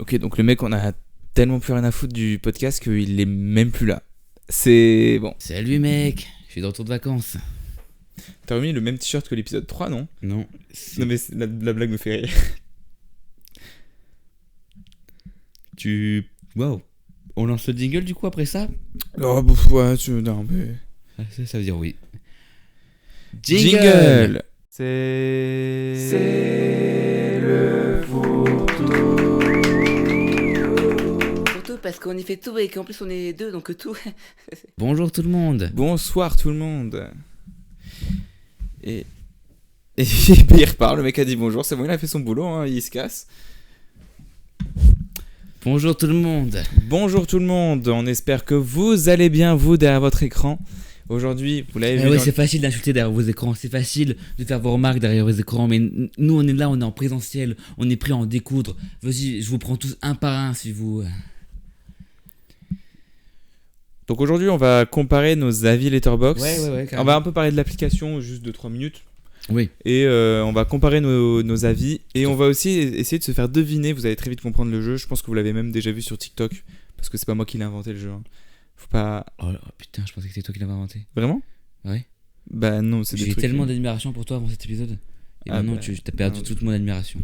Ok, donc le mec, on a tellement plus rien à foutre du podcast qu'il est même plus là. C'est bon. Salut mec, je suis de retour de vacances. T'as remis le même t-shirt que l'épisode 3, non? Non, Non, mais la blague me fait rire. Waouh. On lance le jingle du coup après ça? Oh, ouais, non, mais. Ah, ça veut dire oui. Jingle. C'est le Surtout parce qu'on y fait tout et qu'en plus on est deux, donc tout. Bonjour tout le monde. Bonsoir tout le monde. Et il repart, le mec a dit bonjour, c'est bon, il a fait son boulot, hein, il se casse. Bonjour tout le monde. Bonjour tout le monde, on espère que vous allez bien, vous, derrière votre écran. Aujourd'hui, vous l'avez vu. Ouais, c'est facile d'insulter derrière vos écrans, c'est facile de faire vos remarques derrière vos écrans, mais nous on est là, on est en présentiel, on est prêt à en découdre. Vas-y, je vous prends tous un par un si vous... Donc aujourd'hui, on va comparer nos avis Letterboxd. Ouais, On va un peu parler de l'application, juste 2-3 minutes. Oui. Et on va comparer nos avis. Et on va aussi essayer de se faire deviner. Vous allez très vite comprendre le jeu. Je pense que vous l'avez même déjà vu sur TikTok. Parce que c'est pas moi qui l'ai inventé le jeu. Hein. Faut pas. Oh putain, je pensais que c'était toi qui l'avais inventé. Vraiment? Ouais. Bah non, c'est des J'ai trucs. tellement d'admiration pour toi avant cet épisode. Et maintenant, tu as perdu toute mon admiration.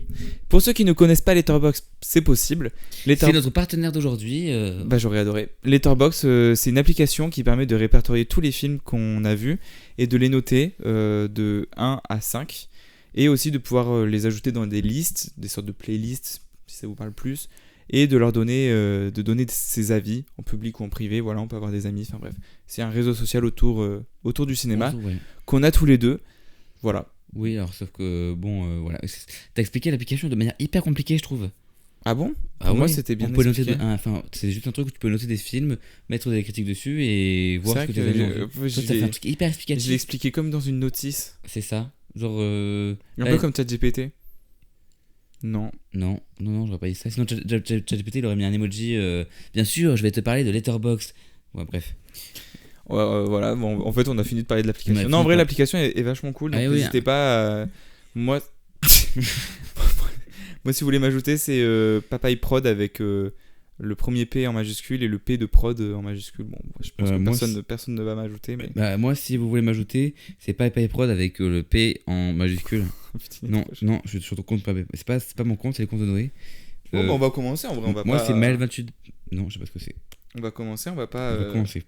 Pour ceux qui ne connaissent pas Letterboxd, c'est possible. C'est notre partenaire d'aujourd'hui. Bah j'aurais adoré. Letterboxd, c'est une application qui permet de répertorier tous les films qu'on a vus et de les noter de 1 à 5. Et aussi de pouvoir les ajouter dans des listes, des sortes de playlists, si ça vous parle plus. Et de leur donner, ses avis en public ou en privé. Voilà, on peut avoir des amis. Enfin bref, c'est un réseau social autour du cinéma qu'on a tous les deux. Voilà. Oui, alors sauf que voilà. T'as expliqué l'application de manière hyper compliquée, je trouve. Ah bon? Pour moi, c'était bien expliqué. C'est juste un truc où tu peux noter des films, mettre des critiques dessus et voir ce que tu as vu. Toi, t'as fait un truc hyper explicatif. Je l'ai expliqué comme dans une notice. C'est ça. Genre. Un peu comme ChatGPT. Non, j'aurais pas dit ça. Sinon, ChatGPT, il aurait mis un emoji. Bien sûr, je vais te parler de Letterboxd. Ouais, bref. Voilà, bon, en fait, on a fini de parler de l'application. Non, en vrai, l'application est vachement cool. Donc n'hésitez pas à... Moi, si vous voulez m'ajouter, c'est Papaye Prod avec le premier P en majuscule et le P de prod en majuscule. Bon, je pense que personne ne va m'ajouter. Mais... Bah, moi, si vous voulez m'ajouter, c'est Papaye Prod avec le P en majuscule. non, je suis sur ton compte. C'est pas mon compte, c'est le compte de Noé. Bon, on va commencer. En vrai, moi, c'est Maël28. Non, je sais pas ce que c'est. On va commencer, on va pas... On va commencer.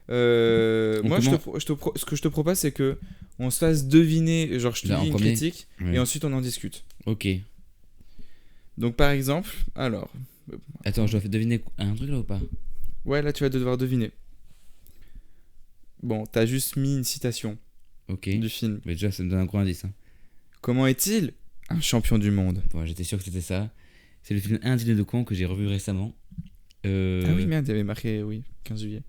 Moi, ce que je te propose, c'est que on se fasse deviner. Genre, je te dis une critique et ensuite on en discute. Ok. Donc, par exemple, alors. Attends, je dois faire deviner un truc là ou pas? Ouais, là, tu vas devoir deviner. Bon, t'as juste mis une citation du film. Mais déjà, ça me donne un gros indice. Hein. Comment est-il un champion du monde? Bon, j'étais sûr que c'était ça. C'est le film Un dîner de con que j'ai revu récemment. Ah oui, merde, il y avait marqué, 15 juillet.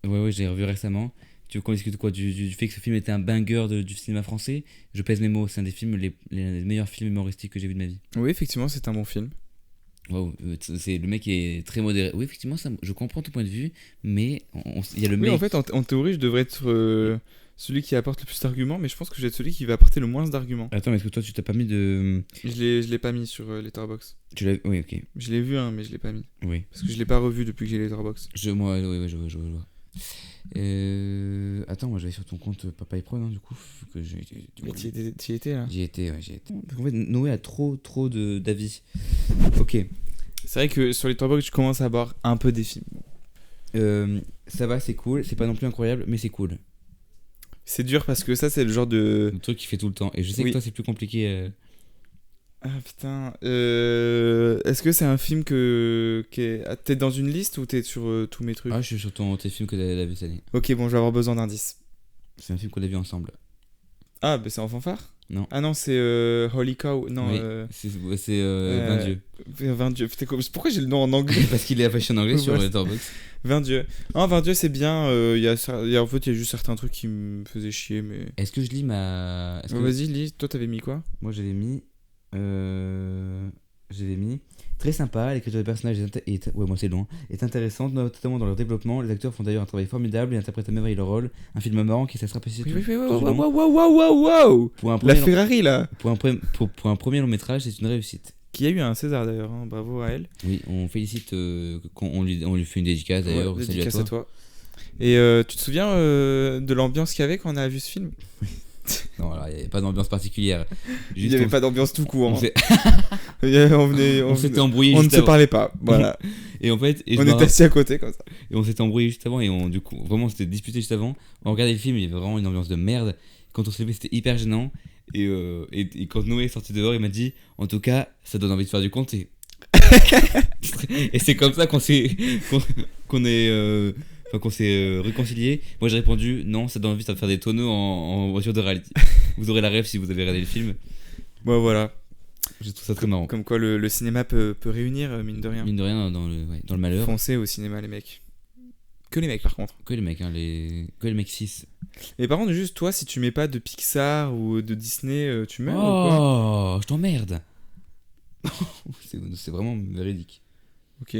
Ouais, j'ai revu récemment. Tu veux qu'on discute quoi du fait que ce film était un banger du cinéma français? Je pèse mes mots, c'est un des films, les meilleurs films humoristiques que j'ai vu de ma vie. Oui, effectivement, c'est un bon film. Wow, c'est le mec qui est très modéré. Oui, effectivement, ça, je comprends ton point de vue, mais il y a le mec. Oui, en fait, en théorie, je devrais être celui qui apporte le plus d'arguments, mais je pense que je vais être celui qui va apporter le moins d'arguments. Attends, mais est-ce que toi, tu t'as pas mis de. Je l'ai pas mis sur Letterboxd. Tu l'as. Oui, ok. Je l'ai vu, mais je l'ai pas mis. Oui. Parce que je l'ai pas revu depuis que j'ai Letterboxd. Je vois. Attends, moi j'avais sur ton compte Papaye Pro, non, du coup que Mais t'y étais là? J'y étais. Parce qu'en fait, Noé a trop d'avis. Ok. C'est vrai que sur Letterboxd, je commence à avoir un peu des films. Ça va, c'est cool. C'est pas non plus incroyable, mais c'est cool. C'est dur parce que ça, c'est le genre de. Le truc qu'il fait tout le temps. Et je sais que toi, c'est plus compliqué. Ah putain. Est-ce que c'est un film t'es dans une liste ou t'es sur tous mes trucs? Ah, je suis sur tes films que t'as vu cette année. Ok, bon, je vais avoir besoin d'indices. C'est un film qu'on a vu ensemble. Ah, bah c'est en fanfare? Non. Ah non, c'est Holy Cow. Non, oui, c'est 20 dieux. 20 dieux. Pourquoi j'ai le nom en anglais? Parce qu'il est affiché en anglais sur Letterboxd. 20 dieux. Non, 20 dieux, c'est bien. En fait, il y a juste certains trucs qui me faisaient chier, mais. Est-ce que je lis ma. Vas-y, lis. Toi, t'avais mis quoi? Moi, j'avais mis. Très sympa, l'écriture des personnages est intéressante, notamment dans leur développement. Les acteurs font d'ailleurs un travail formidable et interprètent à merveille leur rôle. Un film marrant qui s'est apprécié. Wow. La Ferrari là. Pour un premier long métrage, c'est une réussite. qui a eu un César d'ailleurs, hein, bravo à elle. Oui, on félicite, on lui fait une dédicace d'ailleurs. Ouais, Salut dédicace à à toi. toi. Et tu te souviens de l'ambiance qu'il y avait quand on a vu ce film? Non, alors il n'y avait pas d'ambiance particulière. Il Juste n'y avait on- pas d'ambiance tout court. on hein. s'est- On s'était embrouillé on ne juste se avant. parlait pas. Voilà. Et en fait, et je On me était assis à côté comme ça. Et on s'était embrouillé juste avant et du coup, vraiment, on s'était disputé juste avant. On regardait le film, il y avait vraiment une ambiance de merde. Quand on s'est levé, c'était hyper gênant. Et quand Noé est sorti dehors, il m'a dit, en tout cas, ça donne envie de faire du comté. Et c'est comme ça qu'on s'est réconcilié. Moi, j'ai répondu, non, ça donne envie de faire des tonneaux en voiture de rallye. Vous aurez la rêve si vous avez regardé le film. Bon, voilà. Je trouve ça très marrant. Comme quoi le cinéma peut réunir, mine de rien. Mine de rien, dans le malheur. Foncez au cinéma, les mecs. Que les mecs, par contre. Que les mecs, hein, que les mecs 6. Et par contre, juste toi, si tu mets pas de Pixar ou de Disney, tu meurs ou quoi? Oh, je t'emmerde. C'est vraiment véridique. Ok.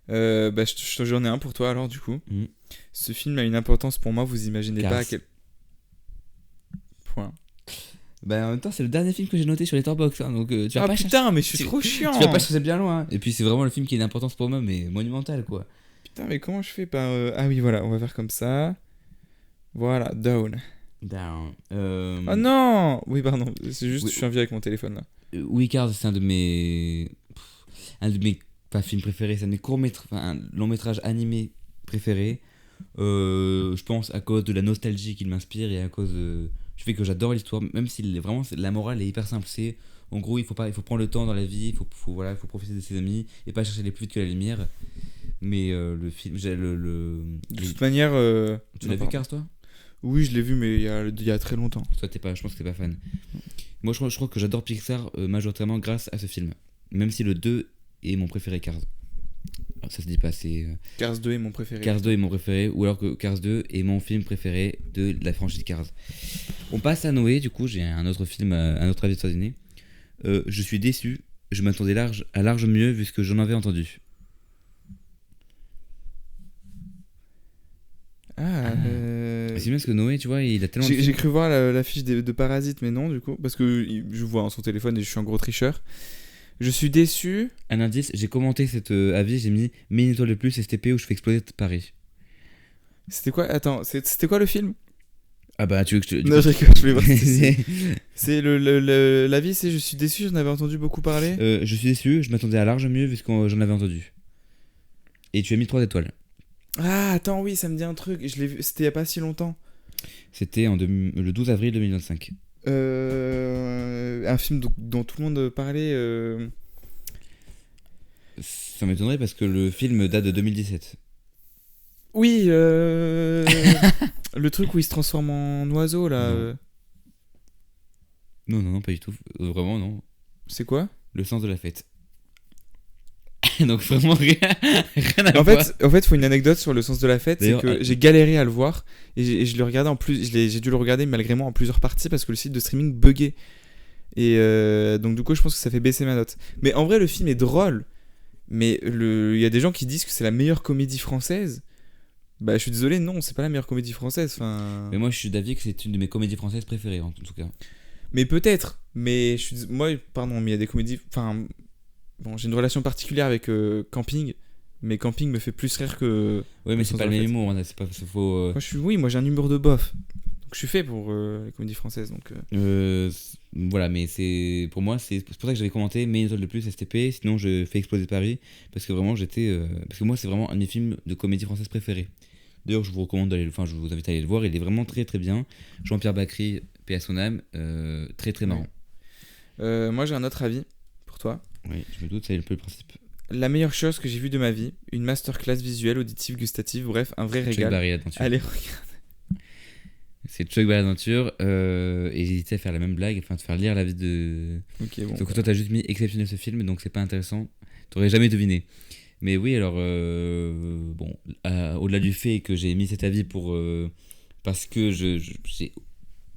J'en ai un pour toi alors, du coup. Mm. Ce film a une importance pour moi, vous imaginez Cars. pas à quel point. Bah en même temps c'est le dernier film que j'ai noté sur Letterboxd hein, donc tu vas Ah pas putain, mais je suis tu- trop chiant! tu vas pas chercher bien loin hein. Et puis c'est vraiment le film qui a une importance pour moi mais monumentale quoi. Putain, mais comment je fais par. Ah oui, voilà, on va faire comme ça. Voilà, down. Down. Oh non! Oui, pardon, c'est juste Oui. je suis un vieux avec mon téléphone là. Oui Cars c'est un de mes pas films préférés, c'est un de mes courts-métrages, enfin un long-métrage animé préféré. Je pense à cause de la nostalgie qu'il m'inspire et à cause du fait que j'adore l'histoire, même si la morale est hyper simple. C'est en gros il faut prendre le temps dans la vie, il faut profiter de ses amis et pas chercher les plus vite que la lumière. Mais le film, De toute manière. tu non, l'as vu pardon. Cars toi? Oui, je l'ai vu, mais il y a très longtemps. Toi je pense que t'es pas fan. Moi je crois que j'adore Pixar majoritairement grâce à ce film, même si le 2 est mon préféré Cars. Alors, ça se dit pas, c'est Cars 2 est mon préféré. Cars 2 est mon préféré, ou alors que Cars 2 est mon film préféré de la franchise Cars. On passe à Noé, du coup, j'ai un autre film, un autre avis de Disney. Je suis déçu, je m'attendais à large mieux vu ce que j'en avais entendu. C'est bien parce que Noé, tu vois, il a tellement. de J'ai films- cru voir l'affiche de Parasite, mais non, du coup, parce que je vois son téléphone et je suis un gros tricheur. Je suis déçu. Un indice, j'ai commenté cet avis, j'ai mis une étoile de plus STP où je fais exploser Paris. C'était quoi? Attends, c'était quoi le film? Ah bah tu veux que je te. Non, je rigole, je vais voir. C'est l'avis, c'est je suis déçu, j'en avais entendu beaucoup parler. Je suis déçu, je m'attendais à large mieux vu ce que j'en avais entendu. Et tu as mis 3 étoiles. Ah, attends, oui, ça me dit un truc. Je l'ai vu, c'était il y a pas si longtemps. C'était le 12 avril 2025. Un film dont tout le monde parlait. Ça m'étonnerait parce que le film date de 2017. Oui, le truc où il se transforme en oiseau là. Non. Non, pas du tout. Vraiment, non. C'est quoi? Le sens de la fête. Donc vraiment rien à En voir. fait, faut une anecdote sur le sens de la fête, c'est D'ailleurs, que j'ai galéré à le voir et je le regardais en plus, j'ai dû le regarder malgré moi en plusieurs parties parce que le site de streaming buguait. Et donc du coup, je pense que ça fait baisser ma note. Mais en vrai, le film est drôle. Mais il y a des gens qui disent que c'est la meilleure comédie française. Bah, je suis désolé, non, c'est pas la meilleure comédie française. Enfin. Mais moi, je suis d'avis que c'est une de mes comédies françaises préférées, en tout cas. Mais peut-être. Mais moi, pardon, mais il y a des comédies. Enfin, bon, j'ai une relation particulière avec Camping, mais Camping me fait plus rire que. Ouais, mais c'est Sens pas de le la même fête. humour. Hein, c'est pas, faut. Moi, j'ai un humour de bof. Donc, je suis fait pour les comédies françaises. Donc. Voilà, mais c'est pour moi, c'est pour ça que j'avais commenté mets une étoile de plus STP. Sinon, je fais exploser Paris parce que vraiment, parce que moi, c'est vraiment un de mes films de comédie française préférés. D'ailleurs, je vous recommande je vous invite à aller le voir. Il est vraiment très très bien. Jean-Pierre Bacry, paix à son âme, très très marrant. Moi, j'ai un autre avis pour toi. Oui, je me doute, c'est un peu le principe. La meilleure chose que j'ai vue de ma vie, une masterclass visuelle, auditive, gustative, bref, un vrai Chuck régal. Berry Adventure. Allez, regarde. C'est Chuck Berry Adventure. Et j'hésitais à faire la même blague, enfin de faire lire l'avis de. Ok, bon. Donc toi, t'as juste mis exceptionnel ce film, donc c'est pas intéressant. T'aurais jamais deviné. Mais oui, alors, bon, au-delà du fait que j'ai mis cet avis parce que j'ai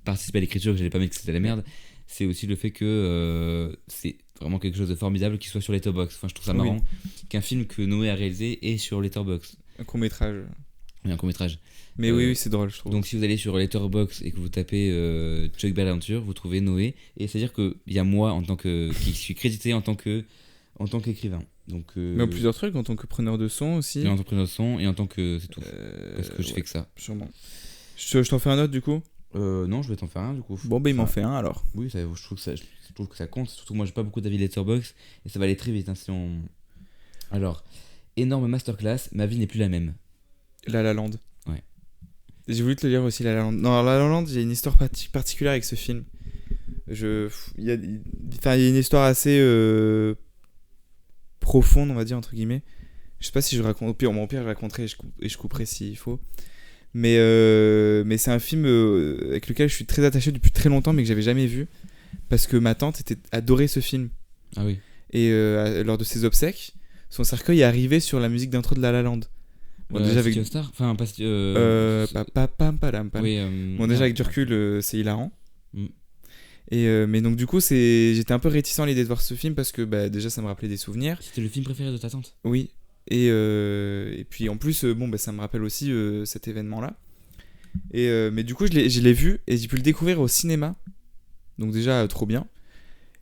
participé à l'écriture, que j'allais pas mettre que c'était la merde, c'est aussi le fait que c'est vraiment quelque chose de formidable qui soit sur Letterboxd. Enfin, je trouve ça marrant qu'un film que Noé a réalisé est sur Letterboxd. Un court-métrage. Oui, un court-métrage. Mais Euh, oui, c'est drôle, je trouve. Donc si vous allez sur Letterboxd et que vous tapez Chuck Belle Aventure, vous trouvez Noé. Et c'est-à-dire qu'il y a moi qui suis crédité en tant qu'écrivain. Donc, Mais en plusieurs trucs, en tant que preneur de son aussi. et en tant que preneur de son et en tant que... C'est tout. Parce que je Ouais, fais que ça. sûrement. Je t'en fais un autre du coup. Non, je vais t'en faire un du coup. Bon, bah il m'en Enfin, fait un alors. Oui, je trouve que ça compte. Surtout que moi, j'ai pas beaucoup d'avis Letterboxd et ça va aller très vite. Hein, si on... Alors, énorme masterclass, ma vie n'est plus la même. La La Land. Ouais. J'ai voulu te le dire aussi, La La Land. Non, La La Land, il y a une histoire particulière avec ce film. Il y a une histoire assez profonde, on va dire, entre guillemets. Je sais pas si je raconte. Au pire, je raconterai et je couperai s'il faut. Mais c'est un film avec lequel je suis très attaché depuis très longtemps, mais que j'avais jamais vu. Parce que ma tante adorait ce film. Ah oui. Et lors de ses obsèques, son cercueil est arrivé sur la musique d'intro de La La Land. Bon, déjà avec. City of Stars enfin, pas... Oui, bon, déjà avec du recul, c'est hilarant. Mm. Mais donc, du coup, j'étais un peu réticent à l'idée de voir ce film parce que bah, déjà, ça me rappelait des souvenirs. C'était le film préféré de ta tante? Oui. Et puis en plus, bon, bah, ça me rappelle aussi cet événement-là. Mais du coup, je l'ai vu et j'ai pu le découvrir au cinéma. Donc, déjà, trop bien.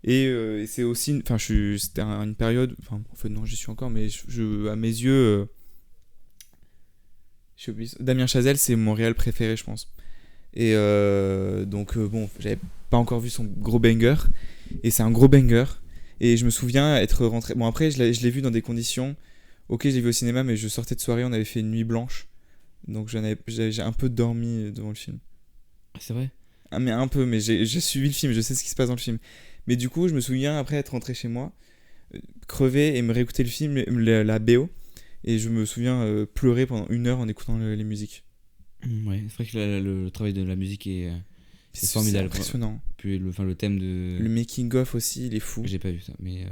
Et c'est aussi. Enfin, c'était une période. Enfin, en fait, non, j'y suis encore, mais à mes yeux. Damien Chazelle, c'est mon réel préféré, je pense. Et donc, bon, j'avais pas encore vu son gros banger. Et c'est un gros banger. Et je me souviens être rentré. Bon, après, je l'ai vu dans des conditions. Ok, je l'ai vu au cinéma, mais je sortais de soirée, on avait fait une nuit blanche. Donc, j'ai un peu dormi devant le film. C'est vrai? Ah, mais un peu, mais j'ai suivi le film, je sais ce qui se passe dans le film. Mais du coup, je me souviens après être rentré chez moi, crever et me réécouter le film, la BO. Et je me souviens pleurer pendant 1 heure en écoutant les musiques. Ouais, c'est vrai que le travail de la musique est C'est formidable. impressionnant. Puis le thème de... Le making-of aussi, il est fou. J'ai pas vu ça, mais...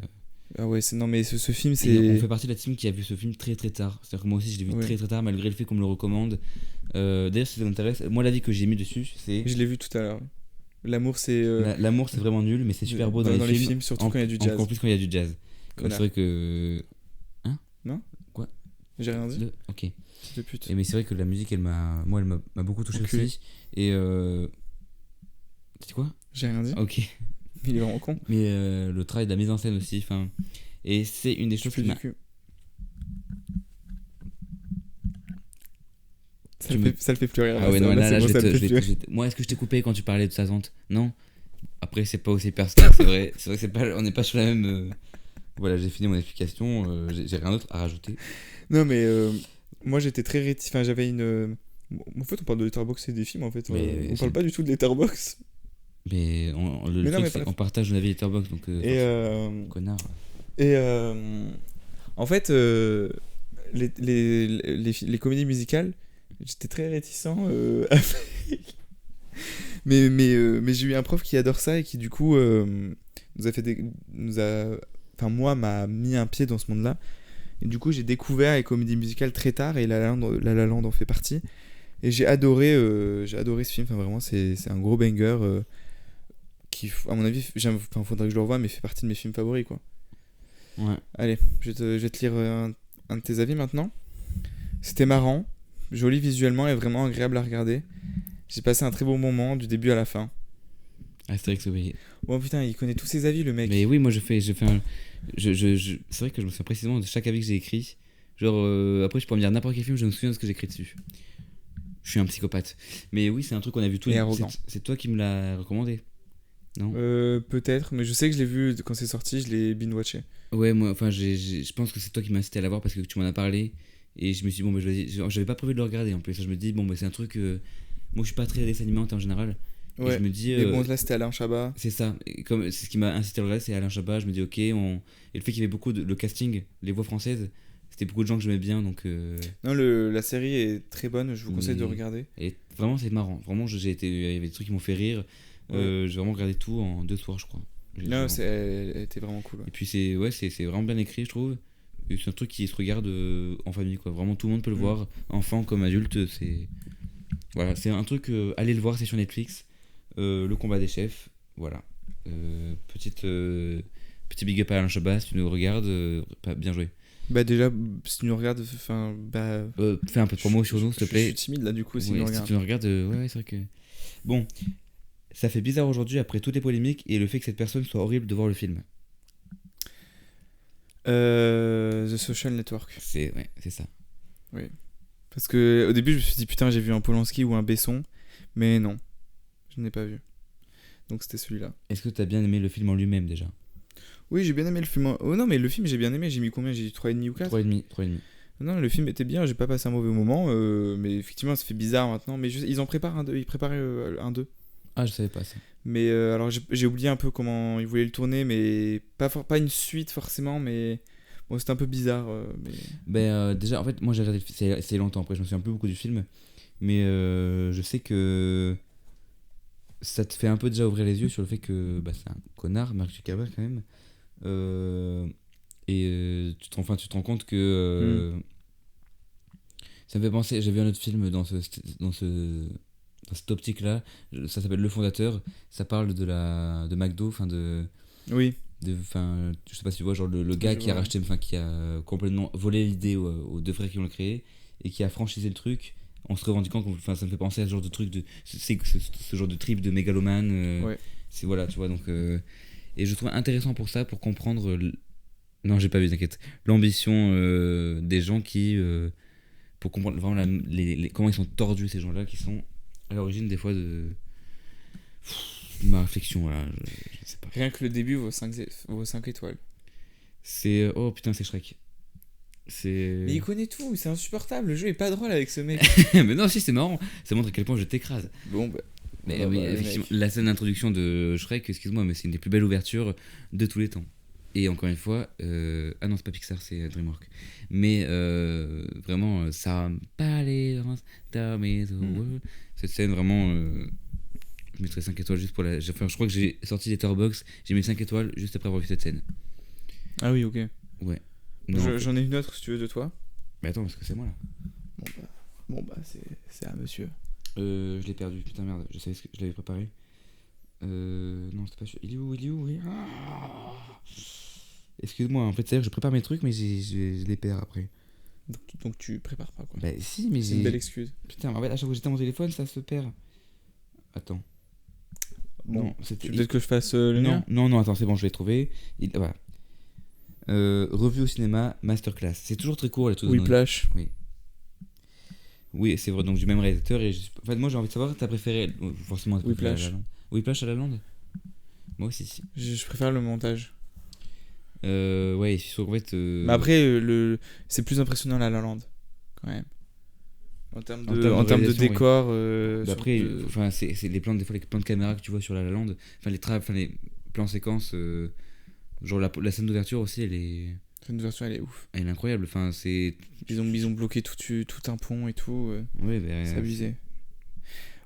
Ah ouais, non, mais ce film, Et c'est. on fait partie de la team qui a vu ce film très très tard. C'est-à-dire que moi aussi je l'ai vu Ouais. très très tard malgré le fait qu'on me le recommande. D'ailleurs si ça vous intéresse, moi l'avis que j'ai mis dessus c'est... Je l'ai vu tout à l'heure. L'amour, c'est. L'amour c'est vraiment nul mais c'est super beau dans les les films. surtout quand il y a du jazz. En plus quand il y a du jazz. C'est Connard. vrai que... J'ai rien dit. Ok. Fils de pute. Mais c'est vrai que la musique elle m'a beaucoup touché Enculé. aussi. Et... C'est quoi? J'ai rien dit. Ok. Il est vraiment con. Mais le travail de la mise en scène aussi, enfin... Et c'est une des Je choses fais qui du m'a... cul. Tu me- Ça le fait plus rire. Ah ouais, non, là, c'est bon, ça le fait plus rire. Moi, est-ce que je t'ai coupé quand tu parlais de sa tante? Non. Après, c'est pas aussi personnel, c'est vrai. C'est vrai que on n'est pas sur la même. Voilà, j'ai fini mon explication. J'ai rien d'autre à rajouter. Non, mais moi j'étais très réticent. Enfin, j'avais une. En fait, on parle de Letterboxd et des films en fait. Mais On c'est- parle pas du tout de Letterboxd. Mais le Mais non, truc, mais c'est bref. qu'on partage une avis Letterboxd, donc. Connard. Et en fait, les comédies musicales, j'étais très réticent avec. Mais j'ai eu un prof qui adore ça et qui du coup nous a fait enfin moi m'a mis un pied dans ce monde-là. Et du coup j'ai découvert les comédies musicales très tard et La La Land en fait partie. Et j'ai adoré ce film. Enfin vraiment c'est un gros banger qui à mon avis faudrait que je le revoie mais fait partie de mes films favoris quoi. Ouais. Allez, je vais te lire un de tes avis maintenant. C'était marrant, joli visuellement et vraiment agréable à regarder. J'ai passé un très bon moment du début à la fin. Astérix Obélix. Bon putain, il connaît tous ses avis le mec. Mais oui, moi je fais un. C'est vrai que je me souviens précisément de chaque avis que j'ai écrit. Genre, après, je peux me dire n'importe quel film, je me souviens de ce que j'ai écrit dessus. Je suis un psychopathe. Mais oui, c'est un truc qu'on a vu tous Et les arrogant. C'est toi qui me l'as recommandé. Non? Peut-être, mais je sais que je l'ai vu quand c'est sorti, je l'ai binge-watché. Ouais, moi, enfin, je pense que c'est toi qui m'as incité à la voir parce que tu m'en as parlé. Et je me suis dit, bon, bah, j'avais pas prévu de le regarder en plus. Je me dis, bon, bah, c'est un truc. Moi, je suis pas très dessin animé en général. Et Ouais. je me dis. Mais bon, là c'était Alain Chabat. C'est ça. Et comme, c'est ce qui m'a incité à le regarder, c'est Alain Chabat. Je me dis, ok. Et le fait qu'il y avait beaucoup de. Le casting, les voix françaises, c'était beaucoup de gens que j'aimais bien. Donc. Non, la série est très bonne, je vous conseille de Mais- regarder. Et vraiment, c'est marrant. Vraiment, il y avait des trucs qui m'ont fait rire. J'ai vraiment regardé tout en 2 soirs, je crois. Non, elle était vraiment cool. Ouais. Et puis, c'est vraiment bien écrit, je trouve. Et c'est un truc qui se regarde en famille, quoi. Vraiment, tout le monde peut le voir, enfant comme adulte. Voilà, c'est un truc, allez le voir, c'est sur Netflix. Le combat des chefs, voilà. Petit big up à Alain Chabat, si tu nous regardes, bien joué. Bah déjà, si tu nous regardes, enfin, bah... Fais un peu de promo sur nous, s'il te Je plaît. suis timide là du coup, si Ouais, tu nous si regardes. tu nous regardes, ouais, c'est vrai que... Bon, ça fait bizarre aujourd'hui après toutes les polémiques et le fait que cette personne soit horrible de voir le film. The Social Network. Ouais, c'est ça. Parce que au début, je me suis dit, putain, j'ai vu un Polanski ou un Besson. Mais non, je n'ai pas vu. Donc c'était celui-là. Est-ce que t'as bien aimé le film en lui-même déjà? Oui, j'ai bien aimé le film. Oh non, mais le film, j'ai bien aimé. J'ai mis combien? J'ai dit 3,5 ou 4? 3,5. Non, le film était bien. J'ai pas passé un mauvais moment. Mais effectivement, ça fait bizarre maintenant. Mais ils en préparent un 2. Ils préparaient un 2. Ah, je savais pas ça. Mais alors, j'ai oublié un peu comment ils voulaient le tourner. Mais pas une suite forcément. Mais bon, c'était un peu bizarre. Mais... Déjà, en fait, moi j'ai regardé le film, c'est longtemps après, je me souviens plus beaucoup du film. Mais je sais que ça te fait un peu déjà ouvrir les yeux sur le fait que bah, c'est un connard, Mark Zuckerberg quand même. Tu te rends compte que ça me fait penser, j'ai vu un autre film dans cette optique là, ça s'appelle Le Fondateur, ça parle de McDo, enfin Oui. je sais pas si tu vois, genre le gars qui a racheté, enfin qui a complètement volé l'idée aux deux frères qui l'ont créé et qui a franchisé le truc en se revendiquant, enfin ça me fait penser à ce genre de truc ce genre de trip de mégalomane. Ouais. C'est voilà, tu vois, donc et je trouve intéressant pour ça, pour comprendre non, j'ai pas vu, t'inquiète, l'ambition des gens qui pour comprendre vraiment comment ils sont tordus, ces gens-là qui sont à l'origine des fois de ma réflexion, voilà, je sais pas. Rien que le début vaut 5 étoiles. C'est oh putain, c'est Shrek. Mais il connaît tout, c'est insupportable. Le jeu est pas drôle avec ce mec. Mais non, si, c'est marrant, ça montre à quel point je t'écrase. Bon, bah. Mais bah, oui, bah, effectivement, mec. la scène d'introduction de Shrek, excuse-moi, mais c'est une des plus belles ouvertures de tous les temps. Et encore une fois, ah non, c'est pas Pixar, c'est DreamWorks. Mais vraiment, ça cette scène, vraiment, je mettrais 5 étoiles juste pour la. Enfin, je crois que j'ai sorti Letterboxd, j'ai mis 5 étoiles juste après avoir vu cette scène. Ah oui, ok. Ouais. Non, J'en ai une autre si tu veux de toi. Mais attends, parce que c'est moi là. Bon bah c'est à monsieur. Je l'ai perdu, putain merde, je savais ce que je l'avais préparé. Non, c'était pas sûr. Il est où oui. Excuse-moi, en fait, c'est-à-dire que je prépare mes trucs, mais je les perds après. Donc tu prépares pas quoi. Bah si, mais C'est une belle excuse. Putain, en fait, à chaque fois que j'éteins mon téléphone, ça se perd. Attends. Bon, Non, c'était... peut-être que je fasse le mien. Non, attends, c'est bon, je l'ai trouvé. Voilà. Revue au cinéma, masterclass. C'est toujours très court, les trucs. Whiplash. Oui, c'est vrai, donc du même réalisateur. En fait, moi j'ai envie de savoir, t'as préféré. Forcément, Whiplash. Whiplash à La Lande. Moi aussi. Je préfère le montage. Ouais, il faut en fait. Mais après, c'est plus impressionnant La La Land, quand même. En termes de réalisation, décor. Après, enfin, c'est les plans, des fois, les plans de caméra que tu vois sur La La Land. Enfin, les plans séquences. Genre la scène d'ouverture aussi, elle est. Cette version, elle est ouf. Elle est incroyable. Enfin, c'est. Ils ont bloqué tout un pont et tout. Ouais, bah, c'est abusé.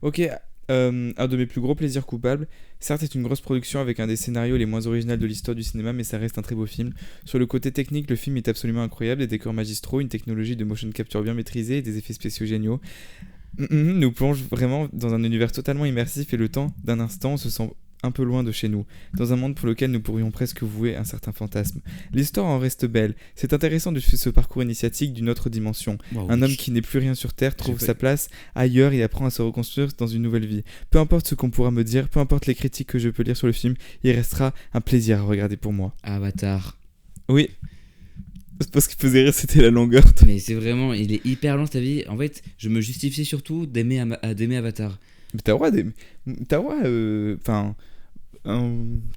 Ok, un de mes plus gros plaisirs coupables. Certes, c'est une grosse production avec un des scénarios les moins originaux de l'histoire du cinéma, mais ça reste un très beau film. Sur le côté technique, le film est absolument incroyable, des décors magistraux, une technologie de motion capture bien maîtrisée et des effets spéciaux géniaux. Nous plonge vraiment dans un univers totalement immersif et le temps d'un instant, on se sent un peu loin de chez nous, dans un monde pour lequel nous pourrions presque vouer un certain fantasme. L'histoire en reste belle. C'est intéressant de suivre ce parcours initiatique d'une autre dimension. Un homme qui n'est plus rien sur Terre trouve sa place ailleurs et apprend à se reconstruire dans une nouvelle vie. Peu importe ce qu'on pourra me dire, peu importe les critiques que je peux lire sur le film, il restera un plaisir à regarder pour moi. Avatar. Oui. C'est parce qu'il faisait rire, c'était la longueur. Mais c'est vraiment, il est hyper lent ta vie. En fait, je me justifiais surtout d'aimer Avatar. Mais t'as le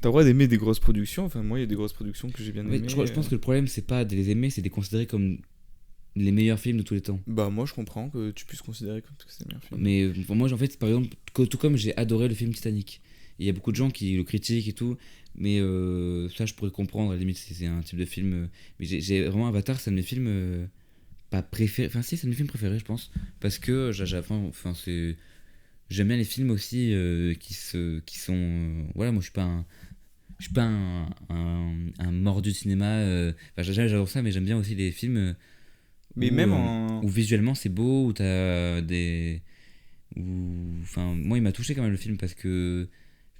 droit d'aimer des grosses productions. Enfin, moi, il y a des grosses productions que j'ai bien aimées. Je pense que le problème, c'est pas de les aimer, c'est de les considérer comme les meilleurs films de tous les temps. Bah, moi, je comprends que tu puisses considérer comme que c'est les meilleurs films. Mais pour moi, en fait, par exemple, tout comme j'ai adoré le film Titanic. Il y a beaucoup de gens qui le critiquent et tout, mais ça, je pourrais comprendre, à la limite, si c'est un type de film. Mais j'ai vraiment Avatar, c'est un de mes films pas préférés. Enfin, si, c'est un de mes films préférés, je pense. Parce que c'est. J'aime bien les films aussi qui sont voilà, moi je suis pas un mordu de cinéma, j'adore ça, mais j'aime bien aussi les films mais même où visuellement c'est beau, où t'as enfin moi il m'a touché quand même le film parce que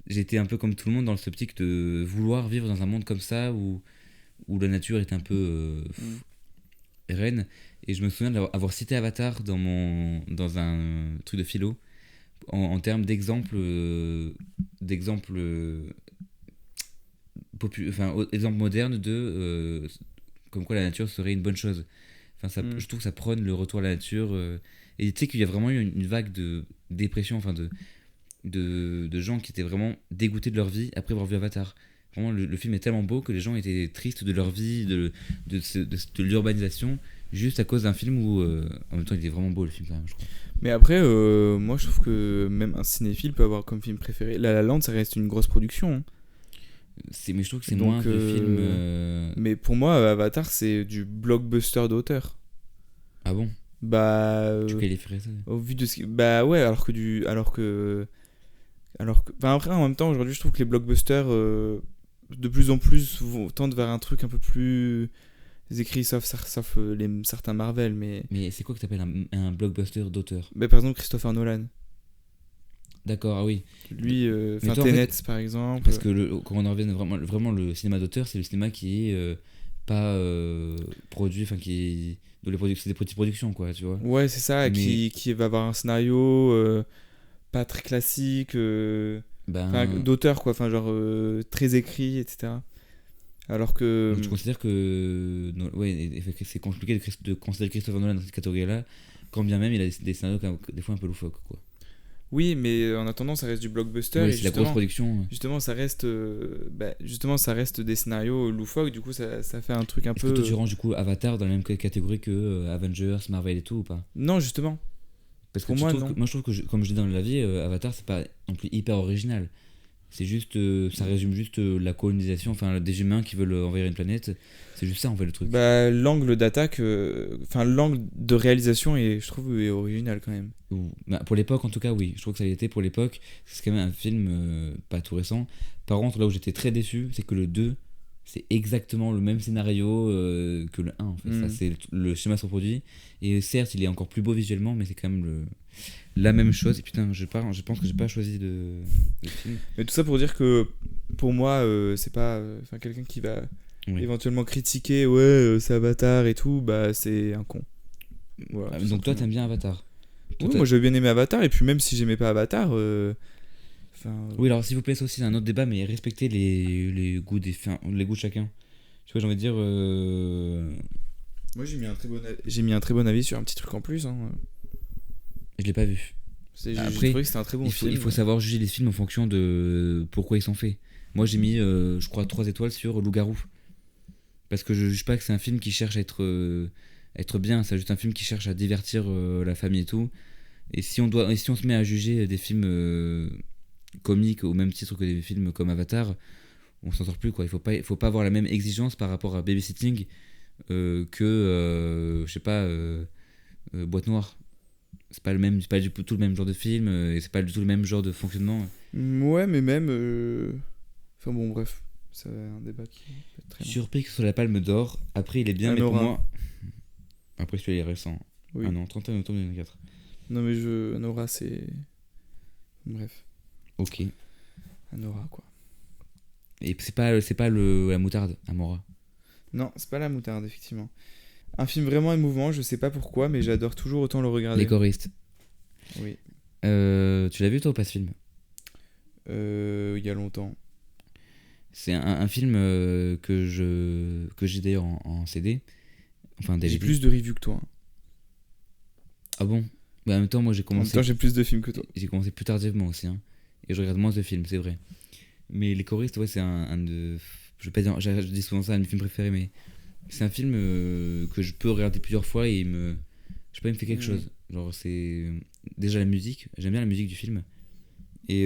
j'étais un peu comme tout le monde dans cette optique de vouloir vivre dans un monde comme ça où la nature est un peu Rennes, et je me souviens d'avoir cité Avatar dans un truc de philo, en termes d'exemple, exemple moderne comme quoi la nature serait une bonne chose. Enfin, je trouve que ça prône le retour à la nature. Et tu sais qu'il y a vraiment eu une vague de dépression, enfin de gens qui étaient vraiment dégoûtés de leur vie après avoir vu Avatar. Vraiment, le film est tellement beau que les gens étaient tristes de leur vie, de l'urbanisation, juste à cause d'un film où, en même temps, il était vraiment beau le film quand même, je crois. Mais après, moi je trouve que même un cinéphile peut avoir comme film préféré. La La Land, ça reste une grosse production, hein. Mais je trouve que c'est Donc, moins de films. Mais pour moi, Avatar, c'est du blockbuster d'auteur. Ah bon? Bah. Tu qualifierais ça? Au vu de ce bah ouais, enfin après en même temps aujourd'hui je trouve que les blockbusters de plus en plus tendent vers un truc un peu plus écrit sauf certains Marvel Mais c'est quoi que t'appelles un blockbuster d'auteur? mais par exemple Christopher Nolan, D'accord, ah oui. lui Mais enfin toi, en Tenet fait, par exemple. parce que quand on en revient vraiment le cinéma d'auteur, c'est le cinéma qui est pas produit, enfin c'est des petites productions, quoi, tu vois. Ouais, c'est ça, Mais qui va avoir un scénario pas très classique enfin ben, d'auteur quoi, enfin genre très écrit etc. Alors que donc je considère que c'est compliqué de considérer Christopher Nolan dans cette catégorie-là, quand bien même il a des scénarios des fois un peu loufoques, quoi. oui, mais en attendant, ça reste du blockbuster. Ouais, Et c'est de la grosse production. justement, ça reste des scénarios loufoques. Du coup, ça fait un truc un Est-ce peu. que toi tu ranges du coup Avatar dans la même catégorie que Avengers, Marvel et tout ou pas? Non, justement. Parce que Pour moi, non. moi je trouve que comme je dis dans la vie, Avatar c'est pas non plus hyper original. C'est juste, ça résume juste la colonisation, enfin des humains qui veulent envahir une planète. C'est juste ça en fait le truc. Bah, l'angle d'attaque, enfin, l'angle de réalisation, je trouve, est original quand même. Bah, pour l'époque en tout cas, oui. Je trouve que ça a été pour l'époque. C'est quand même un film pas tout récent. Par contre, là où j'étais très déçu, c'est que le 2, c'est exactement le même scénario que le 1 en fait. Ça, c'est le schéma se reproduit. Et certes, il est encore plus beau visuellement, mais c'est quand même la même chose. Et putain, je pense que j'ai pas choisi de film. Mais tout ça pour dire que, pour moi, c'est pas. Enfin, quelqu'un qui va Oui. éventuellement critiquer, c'est Avatar et tout, bah, c'est un con. Voilà, Ah, tout donc toi, simplement. t'aimes bien Avatar? Oui, moi j'ai bien aimé Avatar, et puis même si j'aimais pas Avatar, Oui, alors s'il vous plaît, ça aussi c'est un autre débat, mais respectez les goûts les goûts de chacun. Tu vois, j'ai envie de dire. moi j'ai mis un très bon avis sur un petit truc en plus, hein. Je l'ai pas vu. J'ai Après, trouvé que c'était un très bon film. il faut savoir juger les films en fonction de pourquoi ils sont faits. Moi j'ai mis, je crois, 3 étoiles sur Loup-garou. Parce que je juge pas que c'est un film qui cherche à être bien, c'est juste un film qui cherche à divertir la famille et tout. Et si on se met à juger des films comiques au même titre que des films comme Avatar, on s'en sort plus, quoi. Il faut pas avoir la même exigence par rapport à Babysitting que je sais pas, Boîte Noire. C'est pas du tout le même genre de film et c'est pas du tout le même genre de fonctionnement. Ouais, mais même. Enfin bon, bref, c'est un débat qui peut être très long. Surpris que ce soit la Palme d'Or. Après, il est bien, mais pour Anora. moi. Après, celui-là, il est récent. Oui. Ah non, 31 octobre 2004. Non, mais Anora, c'est. Bref, Ok. Anora, quoi. Et c'est pas la moutarde, Amora. Non, c'est pas la moutarde, effectivement. Un film vraiment émouvant, je sais pas pourquoi, mais j'adore toujours autant le regarder. Les choristes. Oui. Tu l'as vu toi ou pas ce film? Il y a longtemps. C'est un film que j'ai d'ailleurs en CD. Enfin, DVD. J'ai plus de reviews que toi, hein. Ah bon? Mais en même temps, moi j'ai En même commencé. temps, j'ai plus de films que toi. J'ai commencé plus tardivement aussi, hein. Et je regarde moins de films, c'est vrai. Mais Les choristes, ouais, c'est un de. Je vais pas dire, je dis souvent ça, un de mes films préférés, mais c'est un film que je peux regarder plusieurs fois et je sais pas, il me fait quelque chose. Genre, c'est. Déjà la musique, j'aime bien la musique du film. Et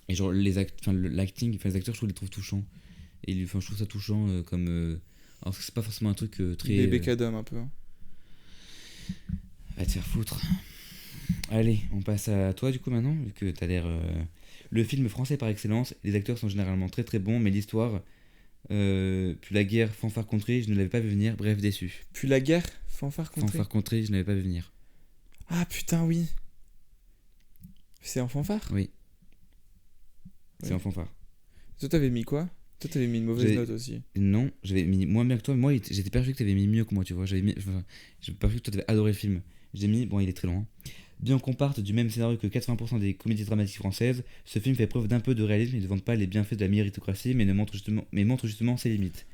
genre, l'acting, les acteurs, je trouve, les trouve touchants. Et je trouve ça touchant comme. Alors, c'est pas forcément un truc très. Bébé Cadom, un peu, hein. Va te faire foutre. Allez, on passe à toi du coup maintenant, vu que t'as l'air. Le film français par excellence, les acteurs sont généralement très très bons, mais l'histoire, puis la guerre, fanfare contrée, je ne l'avais pas vu venir, bref, déçu. Puis la guerre, fanfare contrée. Fanfare contrée, je n'avais pas vu venir. Ah putain, oui. C'est en fanfare. Oui. C'est Oui. en fanfare. Toi, t'avais mis quoi? Toi, t'avais mis une mauvaise J'ai- note aussi. Non, j'avais mis moins bien que toi. Moi, j'étais persuadé que t'avais mis mieux que moi, tu vois. J'étais persuadé que toi, t'avais adoré le film. J'ai mis, bon, il est très long, hein. Bien qu'on parte du même scénario que 80% des comédies dramatiques françaises, ce film fait preuve d'un peu de réalisme et ne vante pas les bienfaits de la méritocratie, mais montre justement ses limites.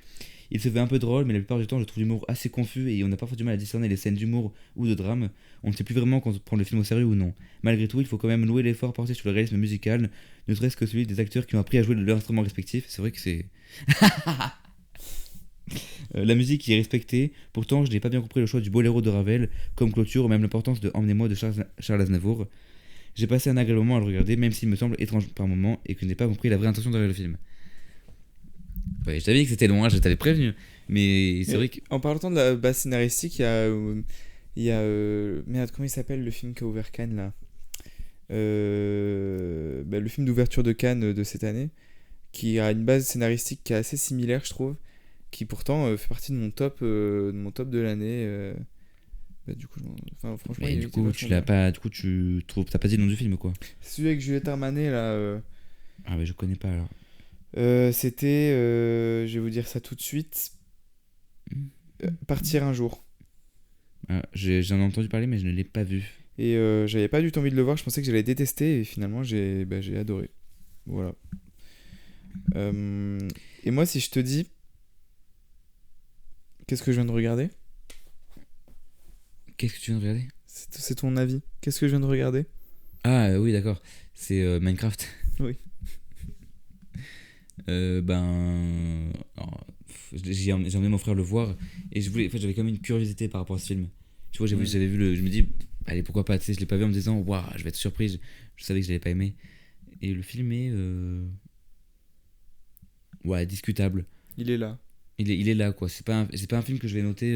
Il se fait un peu drôle, mais la plupart du temps, je trouve l'humour assez confus et on a parfois du mal à discerner les scènes d'humour ou de drame. On ne sait plus vraiment quand prendre le film au sérieux ou non. Malgré tout, il faut quand même louer l'effort porté sur le réalisme musical, ne serait-ce que celui des acteurs qui ont appris à jouer de leur instrument respectif. C'est vrai que c'est. La musique y est respectée, pourtant je n'ai pas bien compris le choix du boléro de Ravel comme clôture ou même l'importance de Emmenez-moi de Charles Aznavour. J'ai passé un agréable moment à le regarder, même s'il me semble étrange par moments et que je n'ai pas compris la vraie intention derrière le film. Ouais, je t'avais dit que c'était loin, je t'avais prévenu. Mais c'est vrai que. En parlant de la base scénaristique, merde, comment il s'appelle le film qui a ouvert Cannes là Le film d'ouverture de Cannes de cette année, qui a une base scénaristique qui est assez similaire, je trouve, qui pourtant fait partie de mon top de l'année. Du coup, franchement, Mais il du était coup, vachement tu l'as bien. pas. Du coup, tu trouves. T'as pas dit le nom du film quoi. C'est celui avec Juliette Armanet là. Ah, mais je connais pas alors. C'était, je vais vous dire ça tout de suite, Partir un jour. Ah, j'en ai entendu parler, mais je ne l'ai pas vu. Et j'avais pas du tout envie de le voir, je pensais que j'allais détester, et finalement j'ai adoré. Voilà. Et moi, si je te dis, qu'est-ce que je viens de regarder? Qu'est-ce que tu viens de regarder? C'est ton avis. Qu'est-ce que je viens de regarder? Ah, oui, d'accord. C'est Minecraft. Oui. Alors, j'ai emmené mon frère le voir et en fait, j'avais quand même une curiosité par rapport à ce film. Tu vois, j'avais vu je me dis, allez, pourquoi pas, tu sais, je l'ai pas vu en me disant, waouh, je vais être surprise. Je savais que je l'avais pas aimé. Et le film est. Ouais, discutable. Il est là. Il est là, quoi. C'est pas un film que je vais noter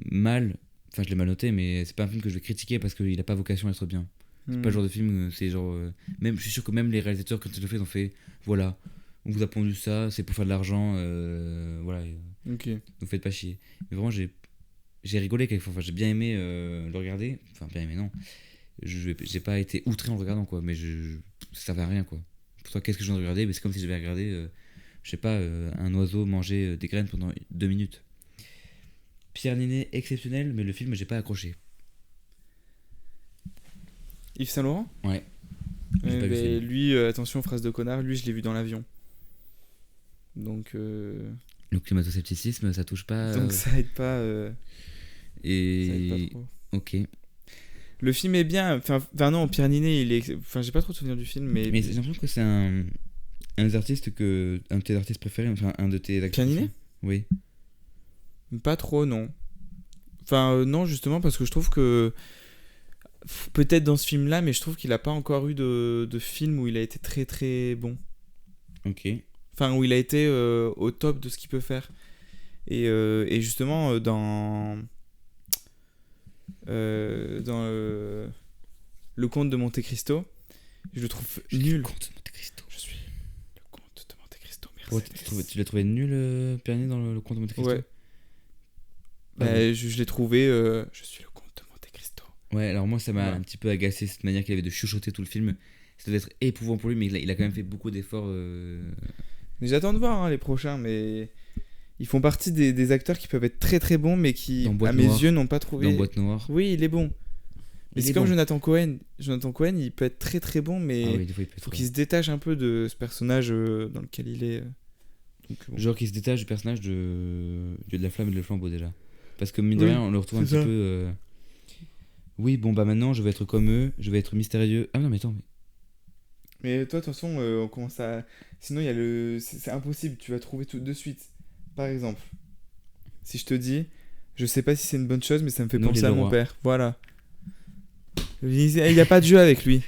mal. Enfin, je l'ai mal noté, mais c'est pas un film que je vais critiquer parce qu'il a pas vocation à être bien. C'est pas le genre de film, c'est genre. Même, je suis sûr que même les réalisateurs, quand ils l'ont fait, ils ont fait, voilà, on vous a pondu ça, c'est pour faire de l'argent, voilà, Ok. ne faites pas chier. Mais vraiment, j'ai rigolé quelquefois, enfin, j'ai bien aimé le regarder, enfin, bien aimé, non. J'ai pas été outré en le regardant, quoi, mais ça servait à rien, quoi. Pour toi, qu'est-ce que je viens de regarder? Mais c'est comme si j'avais regardé, je sais pas, un oiseau manger des graines pendant 2 minutes. Pierre Ninet, exceptionnel, mais le film, j'ai pas accroché. Yves Saint Laurent? Ouais. J'ai pas vu le film. Lui, attention, phrase de connard, lui je l'ai vu dans l'avion. Donc, Le climato-scepticisme, ça touche pas. donc ça aide pas. Ça aide pas Et. trop. Ok. Le film est bien. Enfin non, Pierre Ninet, il est. Enfin, j'ai pas trop de souvenirs du film, mais. Mais j'ai l'impression que c'est un des artistes un de tes artistes préférés, enfin un de tes acteurs. Pierre Ninet? Oui. Pas trop, non. Enfin, non, justement, parce que je trouve que. Peut-être dans ce film-là, mais je trouve qu'il a pas encore eu de film où il a été très très bon. Ok. Enfin, où il a été au top de ce qu'il peut faire. Et justement, dans le Comte de Monte Cristo, je le trouve nul. Le Comte de Monte Cristo. Je suis le Comte de Monte Cristo, Pourquoi Mercedes. tu l'as trouvé nul, Pierre Ninet, dans le Comte de Monte Cristo? Ouais. Ah Bah, bon. je l'ai trouvé. Je suis le Comte de Monte Cristo. Ouais, alors moi, ça m'a Ouais. un petit peu agacé cette manière qu'il avait de chuchoter tout le film. Ça devait être éprouvant pour lui, mais il a quand même fait beaucoup d'efforts. Mais j'attends de voir hein, les prochains, mais ils font partie des acteurs qui peuvent être très très bons, mais qui, Dans Boîte à mes Noire. yeux, n'ont pas trouvé. Dans Boîte Noire. Oui, il est bon. Mais Il c'est est comme bon. Jonathan Cohen. Jonathan Cohen, il peut être très très bon, mais Ah oui, des fois, il peut faut être. qu'il se détache un peu de ce personnage dans lequel il est. Donc, bon. Genre qui se détache du personnage de Dieu de la flamme et de le flambeau déjà. Parce que mine de Oui, rien, on le retrouve un c'est petit ça. peu. Oui, bon bah maintenant je vais être comme eux, je vais être mystérieux. Ah non, mais attends, Mais toi, de toute façon, on commence à. Sinon, il y a le. C'est impossible, tu vas trouver tout de suite. Par exemple, si je te dis, je sais pas si c'est une bonne chose, mais ça me fait Noël penser et à le mon roi. père. Voilà. Il n'y a pas de jeu avec lui.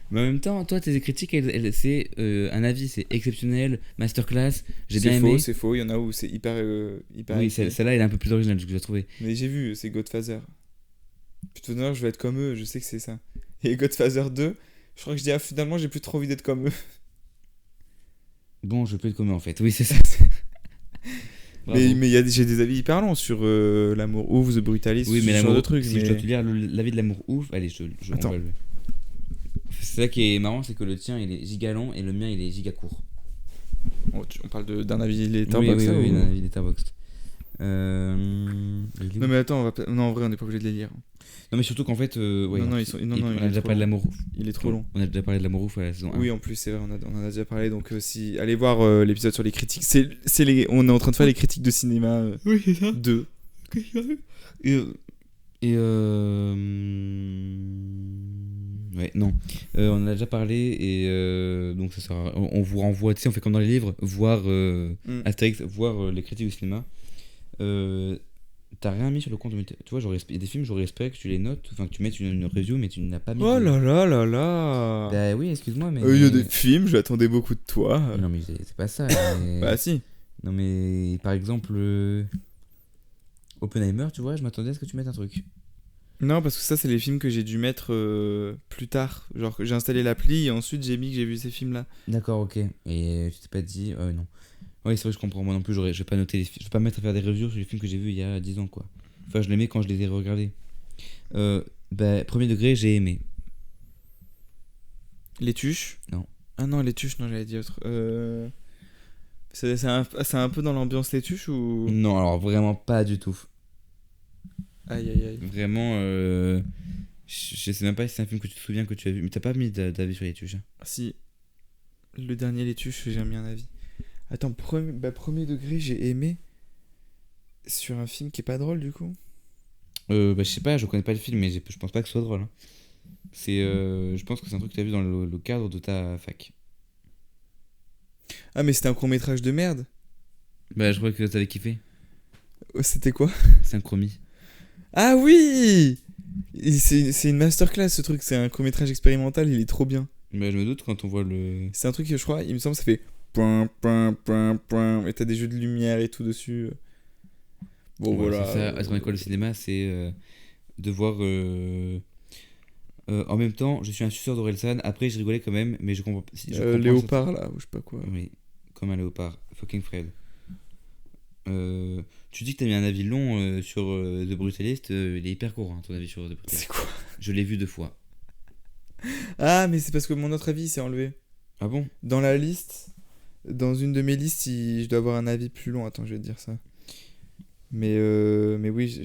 mais en même temps, toi tes critiques, c'est un avis, c'est exceptionnel, masterclass, j'ai bien aimé. C'est faux. Il y en a où c'est hyper Oui, écrit. celle-là elle est un peu plus originale, ce que j'ai trouvé. Mais j'ai vu, c'est Godfather. Puis tout à l'heure, je vais être comme eux, je sais que c'est ça. Et Godfather 2, je crois que je dis, ah, finalement, j'ai plus trop envie d'être comme eux. Bon, je peux être comme eux en fait, oui, c'est ça. Bravo. Mais j'ai des avis hyper longs sur l'amour ouf, The Brutalist, Oui, mais ce genre l'amour, de trucs. si mais... je dois te lire l'avis de l'amour ouf, allez, on Attends. va le- C'est ça qui est marrant, c'est que le tien il est giga long et le mien il est giga court. Oh, on parle d'un avis Oui, Letterboxd oui, là, oui, ou- dans la vie Letterboxd. Non mais attends, non, en vrai on n'est pas obligé de les lire. Non, mais surtout qu'en fait, ouais, Non, en non, plus, ils sont- non, non, on il a est déjà trop parlé de long. l'amour. Il est trop long. On a déjà parlé de l'amour à la saison 1. Oui, en plus, c'est vrai, on en a déjà parlé. Donc, si, allez voir l'épisode sur les critiques. On est en train de faire les critiques de cinéma Oui, c'est ça. 2. Et, ouais, non. On en a déjà parlé et donc ça sera. On vous renvoie, tu sais, on fait comme dans les livres, voir Astérix, voir les critiques du cinéma. T'as rien mis sur le compte de tu vois, il y a des films, j'aurais espéré que tu les notes, enfin que tu mettes une review, mais tu n'as pas mis. Oh là là là là. Bah oui, excuse-moi, mais. Il y a des films, j'attendais beaucoup de toi. Non, mais c'est pas ça. mais- Bah, si. Non, mais par exemple, Oppenheimer, tu vois, je m'attendais à ce que tu mettes un truc. Non, parce que ça, c'est les films que j'ai dû mettre plus tard. Genre, que j'ai installé l'appli et ensuite j'ai mis que j'ai vu ces films-là. D'accord, ok. Et tu t'es pas dit. Non. Oui, c'est vrai, je comprends. Moi non plus, je vais pas noter les films. Je vais pas me mettre à faire des reviews sur les films que j'ai vus il y a 10 ans, quoi. Enfin, je les mets quand je les ai regardés. Premier degré, j'ai aimé. Les Tuches. Non. Ah non, les Tuches, non, j'avais dit autre. C'est un peu dans l'ambiance Les Tuches ou. Non, alors vraiment pas du tout. Aïe aïe aïe. Vraiment, je sais même pas si c'est un film que tu te souviens que tu as vu. Mais t'as pas mis d'avis sur les tuches. Hein. Si. Le dernier Les Tuches, j'ai mis un avis. Attends, premier degré, j'ai aimé. Sur un film qui est pas drôle du coup. Je sais pas, je connais pas le film, mais je pense pas que ce soit drôle. Hein. Je pense que c'est un truc que t'as vu dans le cadre de ta fac. Ah, mais c'était un court-métrage de merde. Bah, je crois que t'avais kiffé. C'était quoi? Synchronie. Ah oui! C'est une masterclass ce truc, c'est un court-métrage expérimental, il est trop bien. Bah, je me doute quand on voit le. C'est un truc que je crois, il me semble, ça fait. Point, point, point, point, et t'as des jeux de lumière et tout dessus. Bon, Ouais, voilà. C'est ça, être en école de cinéma, c'est de voir. En même temps, je suis un suceur d'Orelsan. Après, je rigolais quand même, mais je comprends. Je comprends Léopard là, ou je sais pas quoi. Oui, comme un léopard. Fucking Fred. Tu dis que t'as mis un avis long sur The Brutalist. Il est hyper court, hein, ton avis sur The Brutalist. C'est quoi? Je l'ai vu 2 fois. Ah, mais c'est parce que mon autre avis s'est enlevé. Ah bon? Dans la liste, dans une de mes listes, je dois avoir un avis plus long. Attends, je vais te dire ça. Mais oui,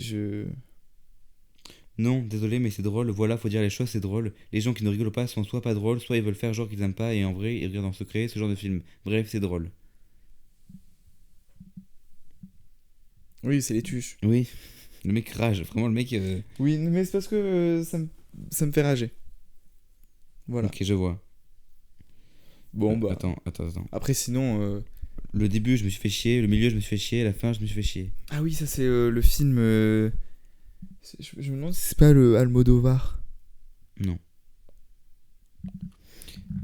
Non, désolé, mais c'est drôle. Voilà, faut dire les choses, c'est drôle. Les gens qui ne rigolent pas sont soit pas drôles, soit ils veulent faire genre qu'ils aiment pas, et en vrai, ils regardent en secret ce genre de film. Bref, c'est drôle. Oui, c'est Les Tuches. Oui, le mec rage. Vraiment, le mec. Oui, mais c'est parce que ça me fait rager. Voilà. Ok, je vois. Bon, bah. Attends. Après, sinon. Le début, je me suis fait chier. Le milieu, je me suis fait chier. La fin, je me suis fait chier. Ah oui, ça, c'est le film. Je me demande si c'est pas le Almodovar. Non.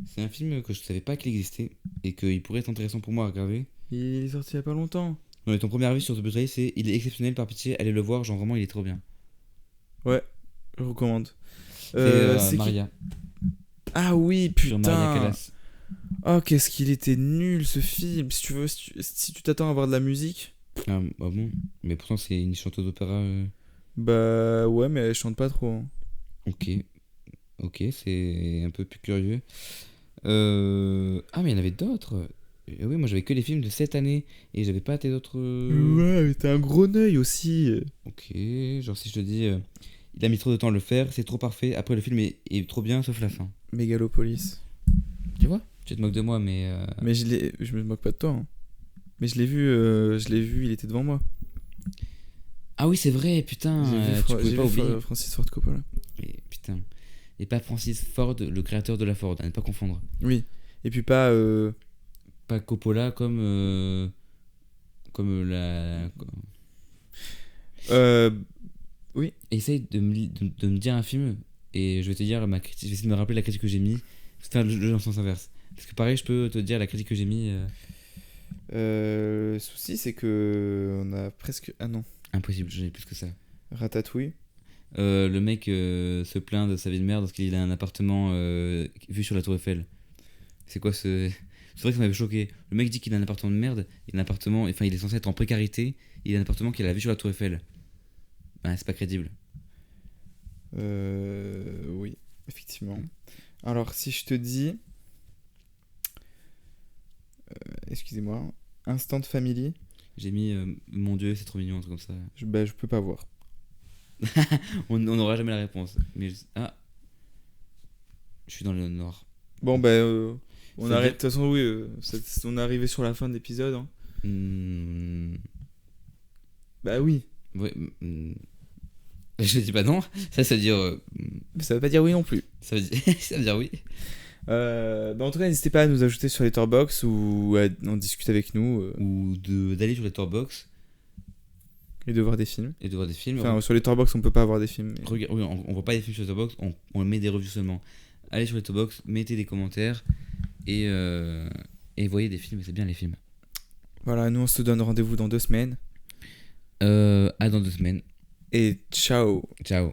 C'est un film que je savais pas qu'il existait et qu'il pourrait être intéressant pour moi à regarder. Il est sorti il y a pas longtemps. Non, et ton premier avis sur The Brutalist, c'est il est exceptionnel, par pitié, allez le voir, genre vraiment il est trop bien. Ouais, je recommande. C'est qui- Maria. Ah oui, Sur Maria putain. Callas. Oh, qu'est-ce qu'il était nul ce film. Si tu veux, si tu t'attends à voir de la musique, Ah bon? Mais pourtant c'est une chanteuse d'opéra. bah ouais, mais elle chante pas trop. Hein. Ok, c'est un peu plus curieux. Ah mais il y en avait d'autres. Oui, moi j'avais que les films de cette année et j'avais pas tes autres. Ouais, mais t'as un gros œil aussi. Ok, genre si je te dis, il a mis trop de temps à le faire, c'est trop parfait. Après le film est trop bien sauf la fin. Mégalopolis. Tu vois? Tu te moques de moi, mais. Mais je me moque pas de toi. Hein. Mais je l'ai vu, il était devant moi. Ah oui, c'est vrai, putain. Tu pouvais pas oublier. Francis Ford Coppola. Mais putain. Et pas Francis Ford, le créateur de la Ford, à ne pas confondre. Oui. Et puis pas. Pas Coppola comme. Comme la. Oui. Essaye de me dire un film et je vais te dire ma critique. Je vais essayer de me rappeler la critique que j'ai mis. Faire le jeu dans le sens inverse. Parce que pareil, je peux te dire la critique que j'ai mis. Le souci, c'est que. On a presque. Ah non. Impossible, j'en ai plus que ça. Ratatouille. Le mec se plaint de sa vie de merde parce qu'il a un appartement vu sur la Tour Eiffel. C'est quoi ce. C'est vrai que ça m'avait choqué. Le mec dit qu'il a un appartement de merde. Il a un appartement. Enfin, il est censé être en précarité. Il a un appartement qu'il a vu sur la Tour Eiffel. Bah, c'est pas crédible. Oui, effectivement. Alors, si je te dis... excusez-moi. Instant Family, J'ai mis mon Dieu, c'est trop mignon, un truc comme ça. je peux pas voir. On n'aura jamais la réponse. Mais ah, je suis dans le noir. Bon, on Ça arrête. veut De toute façon, oui, on est arrivé sur la fin de l'épisode. Hein. Hmm, Bah oui. ouais, je dis pas non. Ça veut dire. Ça veut pas dire oui non plus. Ça veut dire, ça veut dire oui. En tout cas, n'hésitez pas à nous ajouter sur Letterboxd ou à en discuter avec nous Ou d'aller sur Letterboxd et de voir des films. et de voir des films. Enfin, sur Letterboxd, on peut pas avoir des films. Mais... Oui, on voit pas les films sur Letterboxd, on met des reviews seulement. Allez sur Letterboxd, mettez des commentaires et voyez des films, c'est bien les films. Voilà, nous on se donne rendez-vous dans 2 semaines. À dans 2 semaines. Et ciao. Ciao.